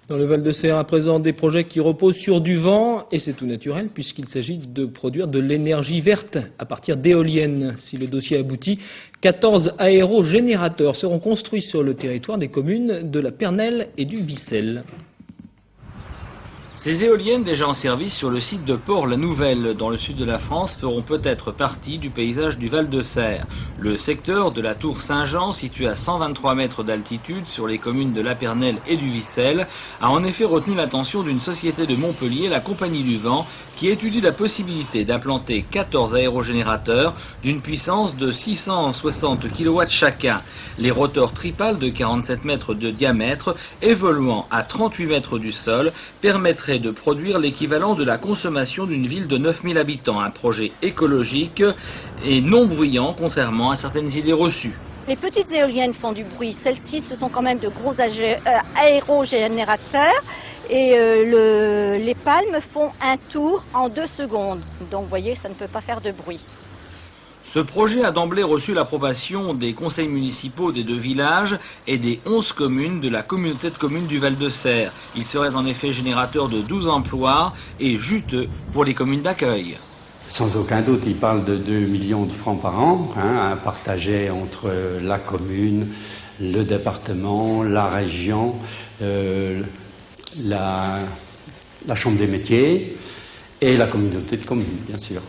Dans le Val-de-Serre, à présent, des projets qui reposent sur du vent, et c'est tout naturel puisqu'il s'agit de produire de l'énergie verte à partir d'éoliennes. Si le dossier aboutit, 14 aérogénérateurs seront construits sur le territoire des communes de la Pernelle et du Vissel. Ces éoliennes déjà en service sur le site de Port-la-Nouvelle, dans le sud de la France, feront peut-être partie du paysage du Val-de-Serre. Le secteur de la tour Saint-Jean, situé à 123 mètres d'altitude sur les communes de la Pernelle et du Vissel, a en effet retenu l'attention d'une société de Montpellier, la Compagnie du Vent, qui étudie la possibilité d'implanter 14 aérogénérateurs d'une puissance de 660 kW chacun. Les rotors tripales de 47 mètres de diamètre, évoluant à 38 mètres du sol, permettraient de produire l'équivalent de la consommation d'une ville de 9000 habitants. Un projet écologique et non bruyant, contrairement à certaines idées reçues. Les petites éoliennes font du bruit. Celles-ci, ce sont quand même de gros aérogénérateurs. Et les palmes font un tour en 2 secondes. Donc vous voyez, ça ne peut pas faire de bruit. Ce projet a d'emblée reçu l'approbation des conseils municipaux des 2 villages et des 11 communes de la communauté de communes du Val-de-Serre. Il serait en effet générateur de 12 emplois et juteux pour les communes d'accueil. Sans aucun doute, il parle de 2 millions de francs par an, à partager entre la commune, le département, la région, la chambre des métiers et la communauté de communes, bien sûr.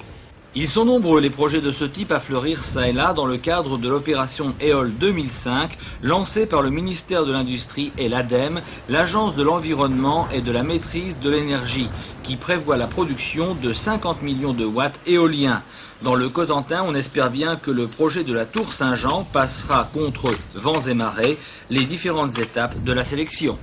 Ils sont nombreux les projets de ce type à fleurir ça et là dans le cadre de l'opération EOL 2005 lancée par le ministère de l'Industrie et l'ADEME, l'Agence de l'Environnement et de la Maîtrise de l'Énergie, qui prévoit la production de 50 millions de watts éoliens. Dans le Cotentin, on espère bien que le projet de la Tour Saint-Jean passera contre vents et marées les différentes étapes de la sélection.